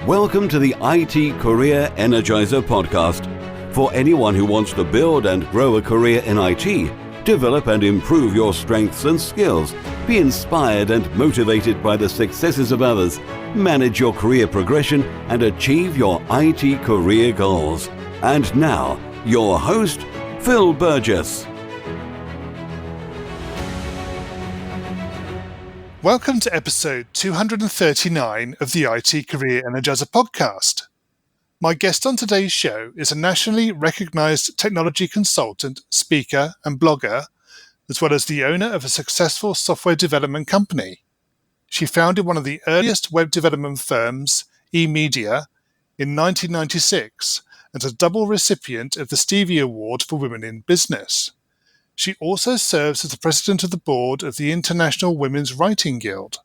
Welcome to the IT Career Energizer podcast. For anyone who wants to build and grow a career in IT, develop and improve your strengths and skills, be inspired and motivated by the successes of others, manage your career progression, and achieve your IT career goals. And now, your host, Phil Burgess. Welcome to episode 239 of the IT Career Energizer podcast. My guest on today's show is a nationally recognized technology consultant, speaker, and blogger, as well as the owner of a successful software development company. She founded one of the earliest web development firms, emedia, in 1996 and a double recipient of the Stevie Award for Women in Business. She also serves as the president of the board of the International Women's Writing Guild.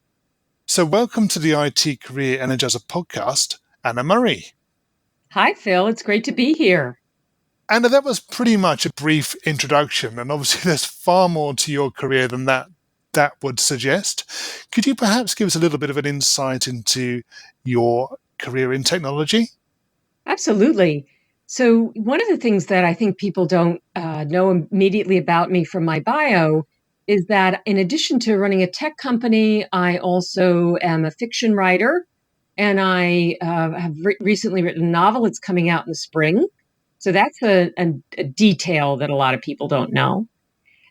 So welcome to the IT Career Energizer podcast, Anna Murray. Hi, Phil. It's great to be here. Anna, that was pretty much a brief introduction, and obviously there's far more to your career than that would suggest. Could you perhaps give us a little bit of an insight into your career in technology? Absolutely. So one of the things that I think people don't know immediately about me from my bio is that in addition to running a tech company, I also am a fiction writer, and I have recently written a novel that's coming out in the spring. So that's a detail that a lot of people don't know.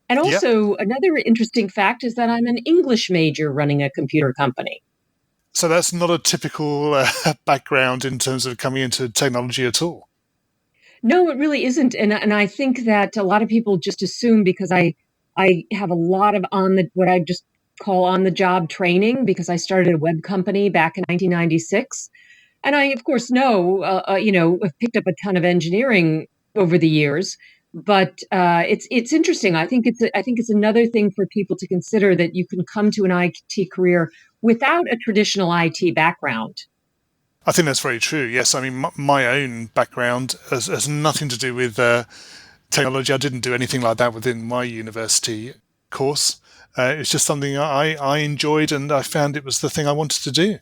And also Another interesting fact is that I'm an English major running a computer company. So that's not a typical background in terms of coming into technology at all. No, it really isn't. And I think that a lot of people just assume because I have a lot of what I just call on the job training because I started a web company back in 1996. And I, of course, have picked up a ton of engineering over the years. But it's interesting. I think it's another thing for people to consider that you can come to an IT career without a traditional IT background. I think that's very true. Yes, I mean, my own background has nothing to do with technology. I didn't do anything like that within my university course. It's just something I enjoyed, and I found it was the thing I wanted to do.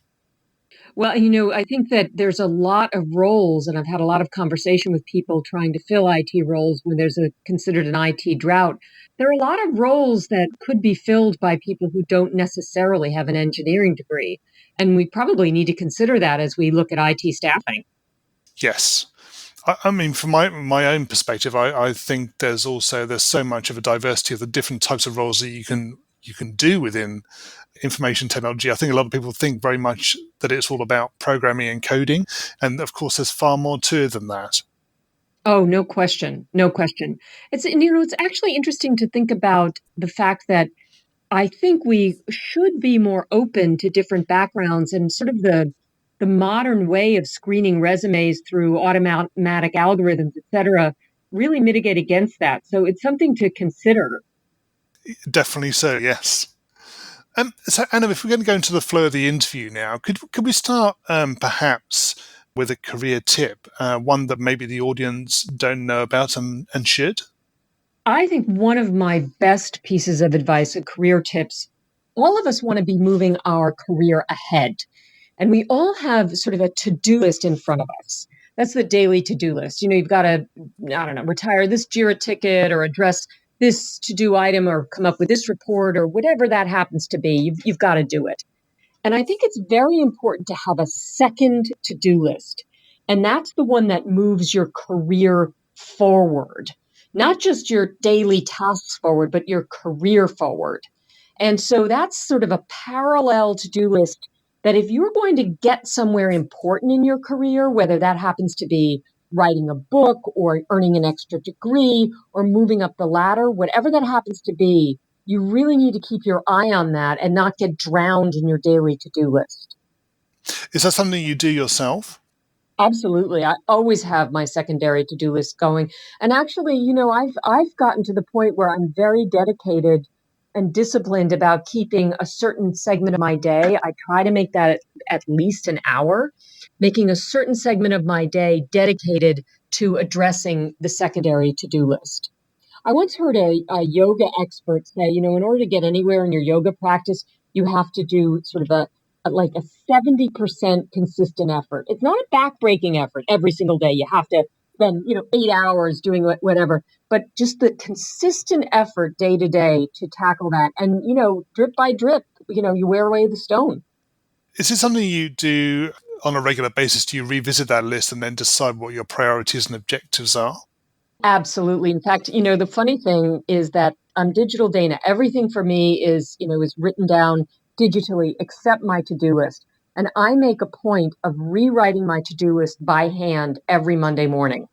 Well, I think that there's a lot of roles, and I've had a lot of conversation with people trying to fill IT roles when there's considered an IT drought. There are a lot of roles that could be filled by people who don't necessarily have an engineering degree. And we probably need to consider that as we look at IT staffing. Yes. I mean, from my own perspective, I think there's so much of a diversity of the different types of roles that you can do within information technology. I think a lot of people think very much that it's all about programming and coding. And of course, there's far more to it than that. Oh, no question. No question. It's actually interesting to think about the fact that I think we should be more open to different backgrounds and sort of the modern way of screening resumes through automatic algorithms, et cetera, really mitigate against that. So it's something to consider. Definitely so, yes. So, Anna, if we're going to go into the flow of the interview now, could we start perhaps with a career tip, one that maybe the audience don't know about and should? I think one of my best pieces of advice and career tips, all of us want to be moving our career ahead. And we all have sort of a to-do list in front of us. That's the daily to-do list. You've got to, retire this JIRA ticket or address this to-do item or come up with this report or whatever that happens to be. You've got to do it. And I think it's very important to have a second to-do list. And that's the one that moves your career forward. Not just your daily tasks forward, but your career forward. And so that's sort of a parallel to-do list that if you're going to get somewhere important in your career, whether that happens to be writing a book or earning an extra degree or moving up the ladder, whatever that happens to be, you really need to keep your eye on that and not get drowned in your daily to-do list. Is that something you do yourself? Absolutely. I always have my secondary to-do list going. And actually, I've gotten to the point where I'm very dedicated and disciplined about keeping a certain segment of my day. I try to make that at least an hour, making a certain segment of my day dedicated to addressing the secondary to-do list. I once heard a yoga expert say, in order to get anywhere in your yoga practice, you have to do sort of like a 70% consistent effort. It's not a backbreaking effort every single day. You have to spend, 8 hours doing whatever, but just the consistent effort day to day to tackle that. And, drip by drip, you wear away the stone. Is it something you do on a regular basis? Do you revisit that list and then decide what your priorities and objectives are? Absolutely. In fact, the funny thing is that I'm digital Dana. Everything for me is written down digitally except my to-do list. And I make a point of rewriting my to-do list by hand every Monday morning.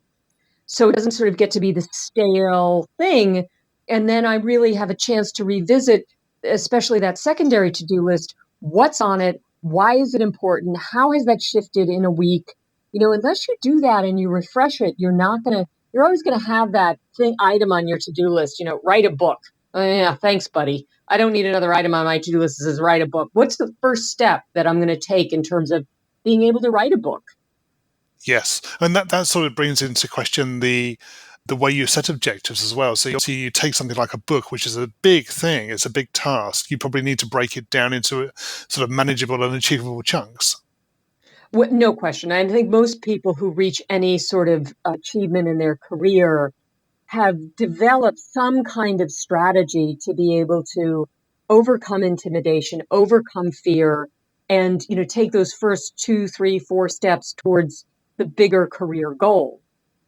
So it doesn't sort of get to be the stale thing. And then I really have a chance to revisit, especially that secondary to-do list. What's on it? Why is it important? How has that shifted in a week? Unless you do that and you refresh it, you're always going to have that item on your to-do list, write a book. Oh, yeah, thanks, buddy. I don't need another item on my to-do list that says write a book. What's the first step that I'm going to take in terms of being able to write a book? Yes, and that sort of brings into question the way you set objectives as well. So obviously you take something like a book, which is a big thing, it's a big task. You probably need to break it down into sort of manageable and achievable chunks. No question. I think most people who reach any sort of achievement in their career have developed some kind of strategy to be able to overcome intimidation, overcome fear, and take those first 2, 3, 4 steps towards the bigger career goal.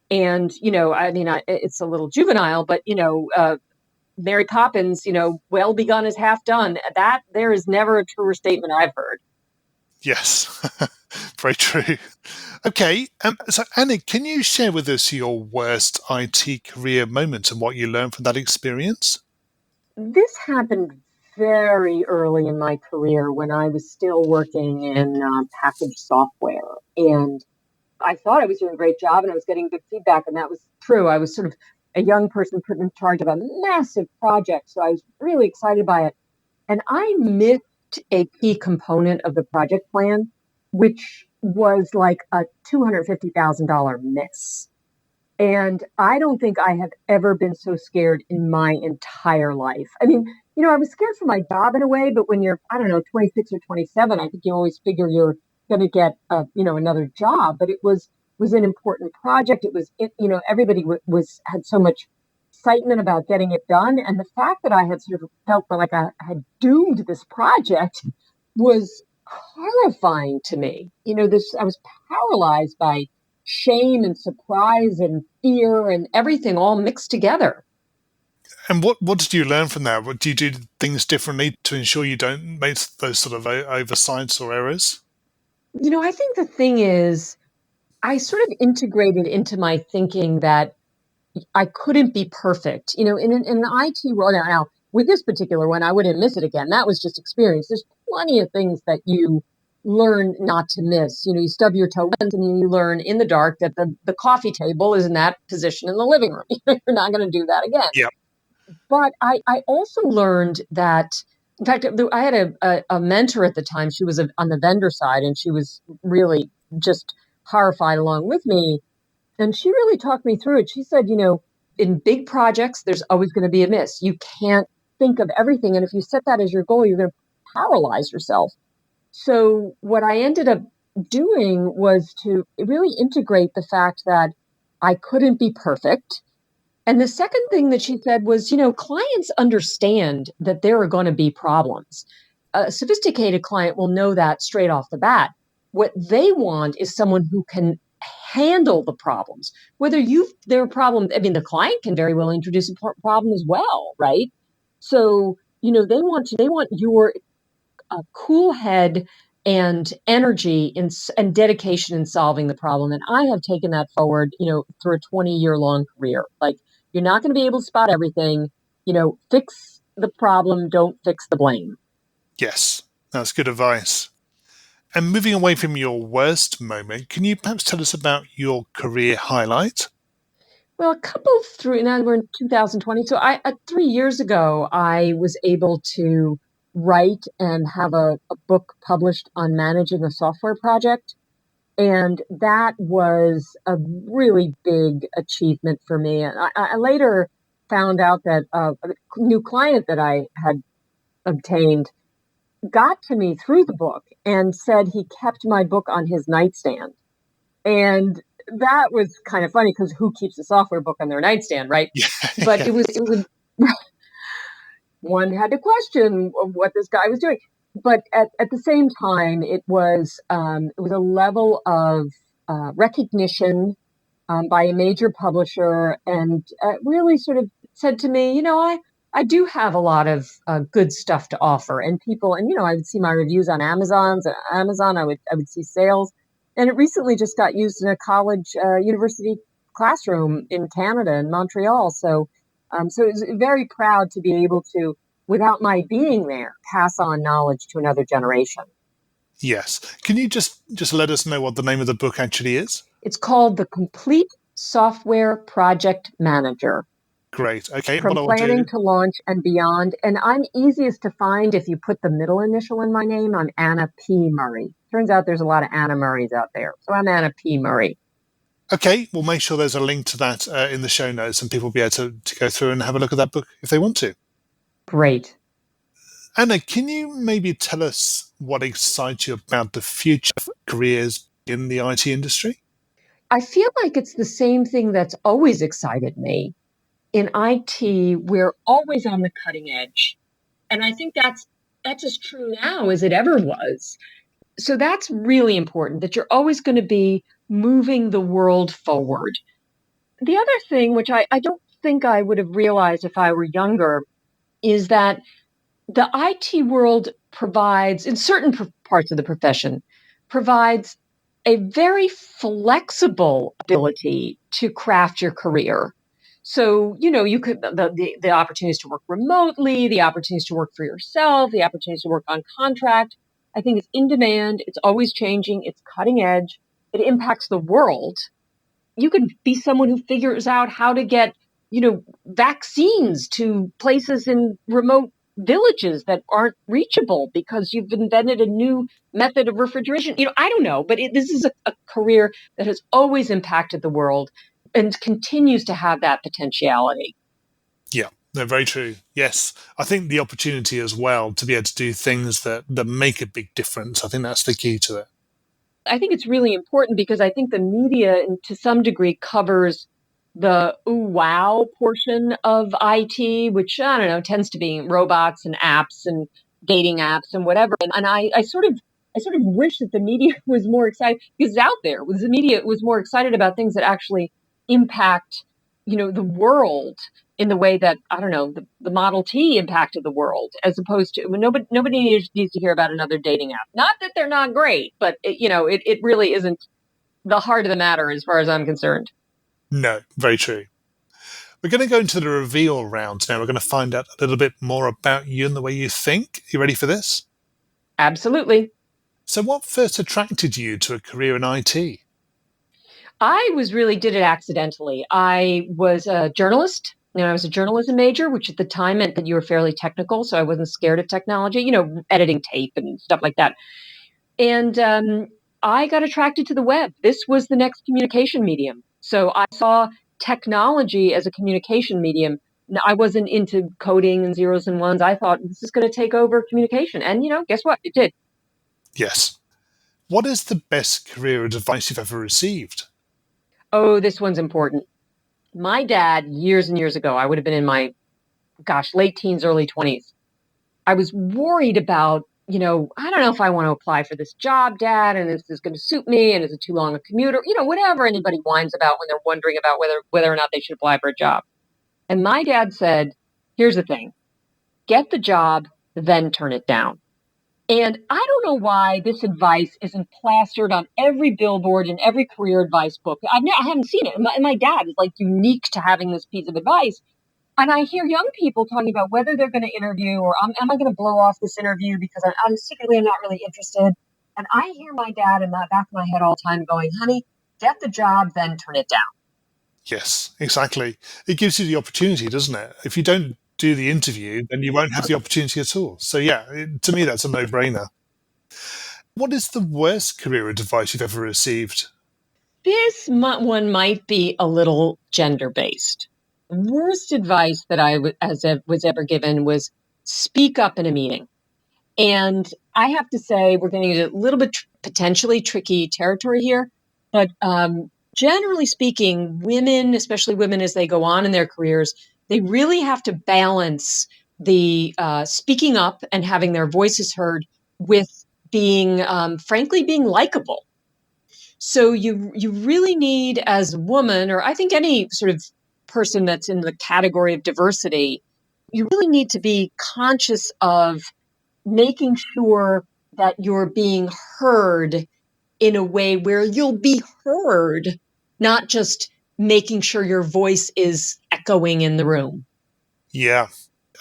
And it's a little juvenile, but Mary Poppins, well begun is half done. That there is never a truer statement I've heard. Yes, very true. Okay, so Annie, can you share with us your worst IT career moment and what you learned from that experience? This happened very early in my career when I was still working in packaged software. And I thought I was doing a great job and I was getting good feedback. And that was true. I was sort of a young person put in charge of a massive project. So I was really excited by it. And I missed a key component of the project plan, which was like a $250,000 miss. And I don't think I have ever been so scared in my entire life. I mean, I was scared for my job in a way, but when you're, I don't know, 26 or 27, I think you always figure you're going to get, another job. But it was an important project. It was, everybody had so much excitement about getting it done. And the fact that I had sort of felt like I had doomed this project was horrifying to me. I was paralyzed by shame and surprise and fear and everything all mixed together. And what did you learn from that? What, do you do things differently to ensure you don't make those sort of oversights or errors? I think the thing is, I sort of integrated into my thinking that I couldn't be perfect. In the IT world now, with this particular one, I wouldn't miss it again. That was just experience. There's plenty of things that you learn not to miss. You stub your toe once and you learn in the dark that the coffee table is in that position in the living room. You're not going to do that again. Yeah. But I also learned that, in fact, I had a mentor at the time. She was on the vendor side and she was really just horrified along with me. And she really talked me through it. She said, in big projects, there's always going to be a miss. You can't think of everything. And if you set that as your goal, you're going to paralyze yourself. So what I ended up doing was to really integrate the fact that I couldn't be perfect. And the second thing that she said was, clients understand that there are going to be problems. A sophisticated client will know that straight off the bat. What they want is someone who can handle the problems. Whether there are problems, I mean, the client can very well introduce a problem as well, right? So, they want your cool head and energy and dedication in solving the problem. And I have taken that forward, through a 20-year long career. Like, you're not going to be able to spot everything, fix the problem, don't fix the blame. Yes, that's good advice. And moving away from your worst moment, can you perhaps tell us about your career highlight? Well, a couple now we're in 2020. So 3 years ago, I was able to write and have a book published on managing a software project. And that was a really big achievement for me. And I later found out that a new client that I had obtained got to me through the book and said he kept my book on his nightstand. And that was kind of funny because who keeps a software book on their nightstand, right? Yeah, But yes. it was one had to question what this guy was doing. But at the same time, it was a level of recognition by a major publisher, and really sort of said to me, I do have a lot of good stuff to offer, and people, and I would see my reviews on Amazon. I would see sales, and it recently just got used in a college university classroom in Canada, in Montreal. So it was very proud to be able to, without my being there, pass on knowledge to another generation. Yes. Can you just let us know what the name of the book actually is? It's called The Complete Software Project Manager. Great. Okay. From What I will planning do. to launch and beyond. And I'm easiest to find if you put the middle initial in my name. I'm Anna P. Murray. Turns out there's a lot of Anna Murrays out there. So I'm Anna P. Murray. Okay. We'll make sure there's a link to that in the show notes, and people will be able to go through and have a look at that book if they want to. Great. Anna, can you maybe tell us what excites you about the future of careers in the IT industry? I feel like it's the same thing that's always excited me. In IT, we're always on the cutting edge. And I think that's as true now as it ever was. So that's really important, that you're always going to be moving the world forward. The other thing, which I don't think I would have realized if I were younger, is that the IT world provides, in certain parts of the profession, provides a very flexible ability to craft your career. So, you could, the opportunities to work remotely, the opportunities to work for yourself, the opportunities to work on contract. I think it's in demand. It's always changing. It's cutting edge. It impacts the world. You could be someone who figures out how to get, vaccines to places in remote villages that aren't reachable because you've invented a new method of refrigeration. I don't know, but this is a career that has always impacted the world and continues to have that potentiality. Yeah, no, very true. Yes. I think the opportunity as well to be able to do things that make a big difference. I think that's the key to it. I think it's really important because I think the media, to some degree, covers the ooh wow portion of IT, which I don't know tends to be robots and apps and dating apps and whatever. And I sort of wish that the media was more excited because it's out there. The media was more excited about things that actually impact, the world in the way that, I don't know, the Model T impacted the world, as opposed to nobody needs to hear about another dating app. Not that they're not great, but it really isn't the heart of the matter as far as I'm concerned. No, very true. We're going to go into the reveal round now. We're going to find out a little bit more about you and the way you think. You ready for this? Absolutely. So, what first attracted you to a career in IT? I did it accidentally. I was a journalist. I was a journalism major, which at the time meant that you were fairly technical. So I wasn't scared of technology, editing tape and stuff like that. And I got attracted to the web. This was the next communication medium. So I saw technology as a communication medium. I wasn't into coding and zeros and ones. I thought this is going to take over communication. And, guess what? It did. Yes. What is the best career advice you've ever received? Oh, this one's important. My dad, years and years ago, I would have been in my, late teens, early 20s. I was worried about, I don't know if I want to apply for this job, Dad, and is this going to suit me? And is it too long a commute? Or, whatever anybody whines about when they're wondering about whether or not they should apply for a job. And my dad said, here's the thing, get the job, then turn it down. And I don't know why this advice isn't plastered on every billboard and every career advice book. I haven't seen it. And my dad is like unique to having this piece of advice. And I hear young people talking about whether they're going to interview or am I going to blow off this interview because I'm secretly I'm not really interested. And I hear my dad in the back of my head all the time going, honey, get the job, then turn it down. Yes, exactly. It gives you the opportunity, doesn't it? If you don't do the interview, then you won't have the opportunity at all. So, yeah, to me, that's a no-brainer. What is the worst career advice you've ever received? This one might be a little gender-based. Worst advice that was ever given was speak up in a meeting. And I have to say, we're getting into a little bit potentially tricky territory here, but generally speaking, women, especially women as they go on in their careers, they really have to balance the speaking up and having their voices heard with being, frankly, being likable. So you really need, as a woman, or I think any sort of person that's in the category of diversity, you really need to be conscious of making sure that you're being heard in a way where you'll be heard, not just making sure your voice is echoing in the room. Yeah.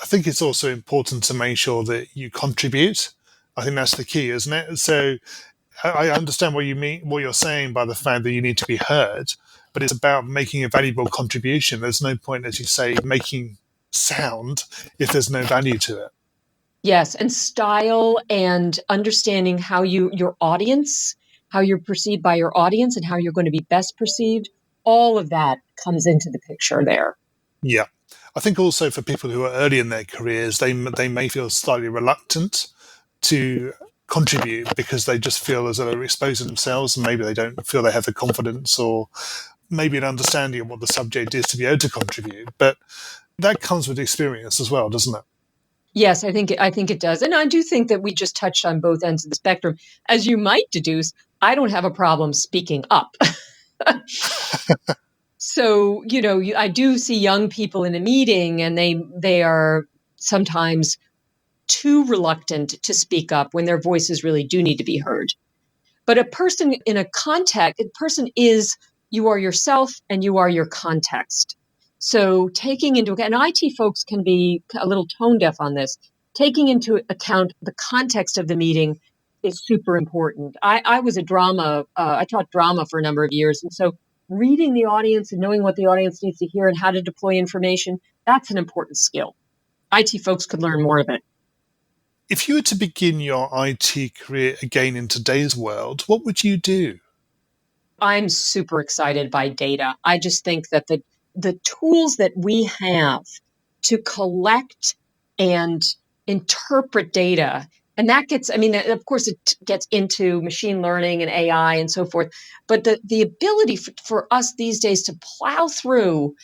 I think it's also important to make sure that you contribute. I think that's the key, isn't it? So I understand what you mean, what you're saying by the fact that you need to be heard, but it's about making a valuable contribution. There's no point, as you say, making sound if there's no value to it. Yes, and style and understanding how your audience, how you're perceived by your audience and how you're going to be best perceived, all of that comes into the picture there. Yeah. I think also for people who are early in their careers, they may feel slightly reluctant to contribute because they just feel as though they're exposing themselves, and maybe they don't feel they have the confidence or maybe an understanding of what the subject is to be able to contribute. But that comes with experience as well, doesn't it? Yes, I think it does. And I do think that we just touched on both ends of the spectrum. As you might deduce, I don't have a problem speaking up. So, I do see young people in a meeting and they are sometimes too reluctant to speak up when their voices really do need to be heard. But a person in a context, a person is, you are yourself and you are your context. So taking into account, and IT folks can be a little tone deaf on this, taking into account the context of the meeting is super important. I was a drama, I taught drama for a number of years. And so reading the audience and knowing what the audience needs to hear and how to deploy information, that's an important skill. IT folks could learn more of it. If you were to begin your IT career again in today's world, what would you do? I'm super excited by data. I just think that the tools that we have to collect and interpret data, and that gets, I mean, of course, it gets into machine learning and AI and so forth, but the ability for us these days to plow through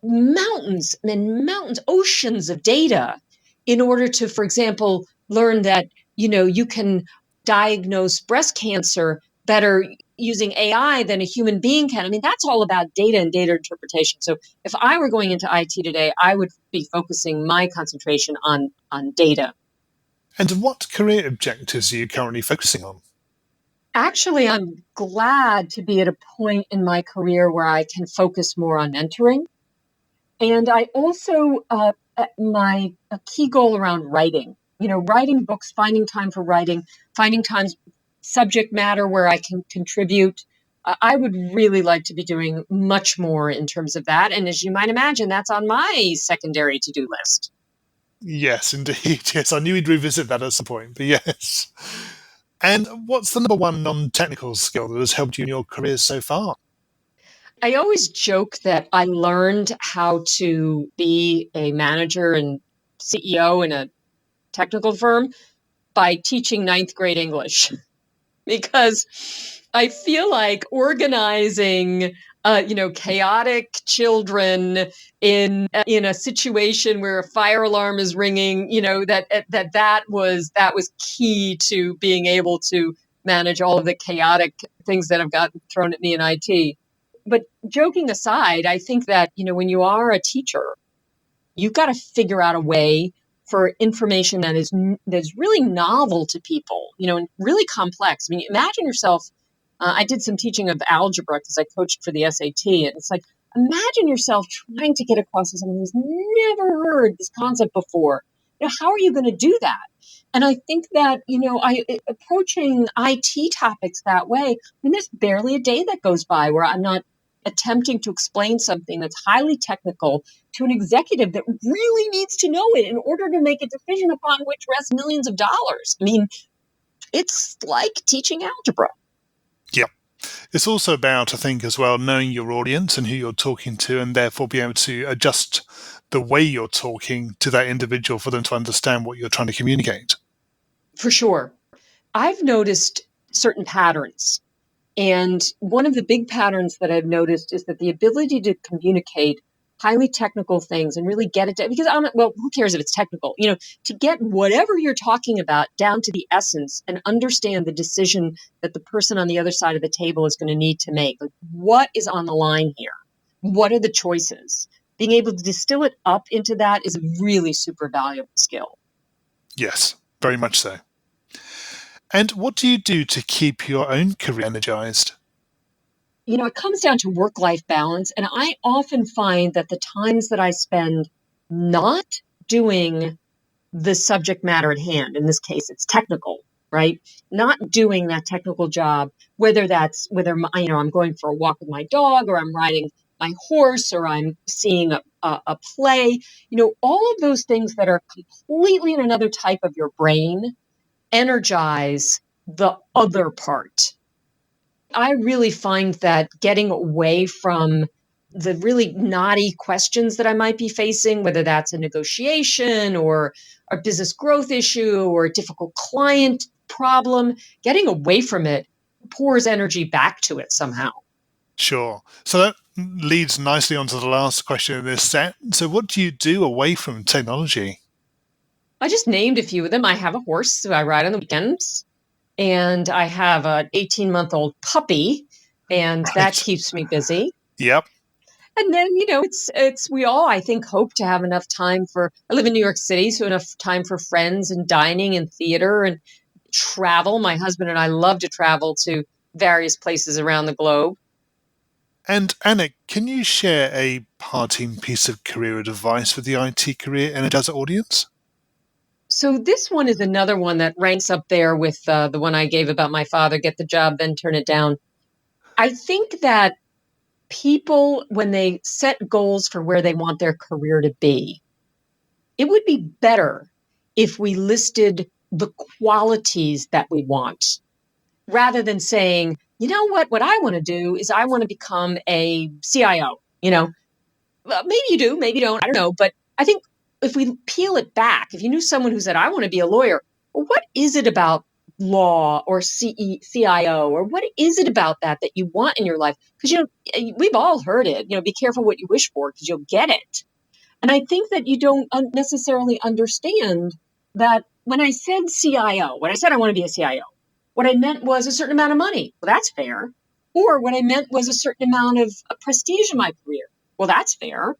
mountains and mountains, oceans of data in order to, for example, learn that, you can diagnose breast cancer better using AI than a human being can. I mean, that's all about data and data interpretation. So if I were going into IT today, I would be focusing my concentration on data. And what career objectives are you currently focusing on? Actually, I'm glad to be at a point in my career where I can focus more on mentoring. And I also, my a key goal around writing, writing books, finding time for writing, finding times, subject matter where I can contribute. I would really like to be doing much more in terms of that. And as you might imagine, that's on my secondary to-do list. Yes, indeed. Yes, I knew we'd revisit that at some point, but yes. And what's the number one non-technical skill that has helped you in your career so far? I always joke that I learned how to be a manager and CEO in a technical firm by teaching ninth grade English. Because I feel like organizing, chaotic children in a situation where a fire alarm is ringing, that was key to being able to manage all of the chaotic things that have gotten thrown at me in IT. But joking aside, I think that when you are a teacher, you've got to figure out a way for information that's really novel to people, and really complex. I mean, imagine yourself. I did some teaching of algebra because I coached for the SAT, and it's like, imagine yourself trying to get across to someone who's never heard this concept before. How are you going to do that? And I think that approaching IT topics that way. I mean, there's barely a day that goes by where I'm not attempting to explain something that's highly technical to an executive that really needs to know it in order to make a decision upon which rests millions of dollars. I mean, it's like teaching algebra. Yeah. It's also about, I think, as well, knowing your audience and who you're talking to, and therefore be able to adjust the way you're talking to that individual for them to understand what you're trying to communicate. For sure. I've noticed certain patterns. And one of the big patterns that I've noticed is that the ability to communicate highly technical things and really get it down, because who cares if it's technical? To get whatever you're talking about down to the essence and understand the decision that the person on the other side of the table is going to need to make. Like, what is on the line here? What are the choices? Being able to distill it up into that is a really super valuable skill. Yes, very much so. And what do you do to keep your own career energized? It comes down to work-life balance. And I often find that the times that I spend not doing the subject matter at hand, in this case, it's technical, right? Not doing that technical job, whether I'm going for a walk with my dog, or I'm riding my horse, or I'm seeing a play, all of those things that are completely in another type of your brain energize the other part. I really find that getting away from the really knotty questions that I might be facing, whether that's a negotiation or a business growth issue or a difficult client problem, getting away from it pours energy back to it somehow. Sure. So that leads nicely onto the last question in this set. So what do you do away from technology? I just named a few of them. I have a horse, so I ride on the weekends. And I have an 18-month-old puppy, and that keeps me busy. Yep. And then, we all, I think, hope to have enough time I live in New York City, so enough time for friends and dining and theater and travel. My husband and I love to travel to various places around the globe. And Anna, can you share a parting piece of career advice with the IT Career Energizer audience? So this one is another one that ranks up there with the one I gave about my father, get the job, then turn it down. I think that people, when they set goals for where they want their career to be, it would be better if we listed the qualities that we want, rather than saying, what I want to do is I want to become a CIO. Maybe you do, maybe you don't, I don't know. But I think if we peel it back, if you knew someone who said, I want to be a lawyer, well, what is it about law or CIO, or what is it about that you want in your life? Because, we've all heard it, be careful what you wish for because you'll get it. And I think that you don't necessarily understand that when I said CIO, when I said I want to be a CIO, what I meant was a certain amount of money. Well, that's fair. Or what I meant was a certain amount of prestige in my career. Well, that's fair.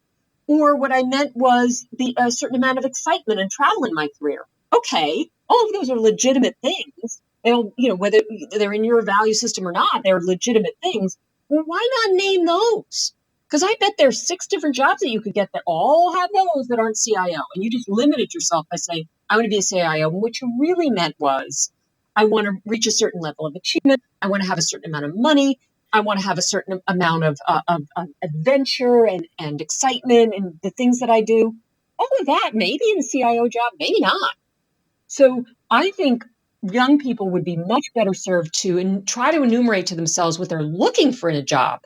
Or what I meant was a certain amount of excitement and travel in my career. Okay, all of those are legitimate things. They'll, whether they're in your value system or not, they're legitimate things. Well, why not name those? Because I bet there's 6 different jobs that you could get that all have those that aren't CIO. And you just limited yourself by saying, I want to be a CIO. And what you really meant was, I want to reach a certain level of achievement. I want to have a certain amount of money. I want to have a certain amount of adventure and excitement and the things that I do. All of that, maybe in a CIO job, maybe not. So I think young people would be much better served to try to enumerate to themselves what they're looking for in a job,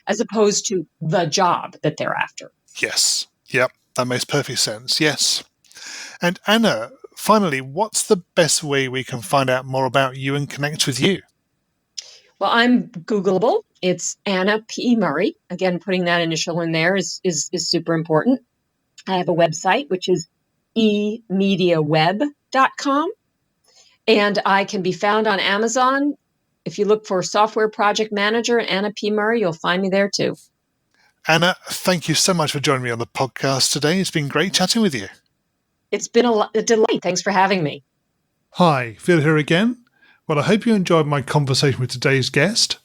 as opposed to the job that they're after. Yes. Yep. That makes perfect sense. Yes. And Anna, finally, what's the best way we can find out more about you and connect with you? Well, I'm Googleable. It's Anna P. Murray. Again, putting that initial in there is super important. I have a website, which is emediaweb.com. And I can be found on Amazon. If you look for Software Project Manager and Anna P. Murray, you'll find me there too. Anna, thank you so much for joining me on the podcast today. It's been great chatting with you. It's been a delight. Thanks for having me. Hi, Phil here again. Well, I hope you enjoyed my conversation with today's guest.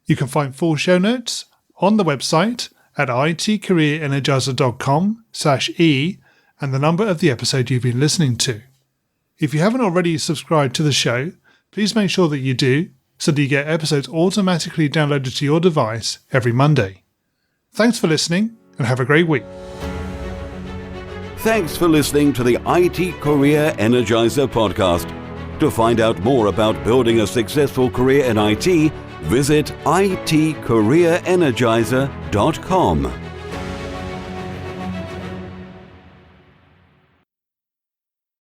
You can find full show notes on the website at itcareerenergizer.com/e and the number of the episode you've been listening to. If you haven't already subscribed to the show, please make sure that you do so that you get episodes automatically downloaded to your device every Monday. Thanks for listening and have a great week. Thanks for listening to the IT Career Energizer podcast. To find out more about building a successful career in IT, visit itcareerenergizer.com.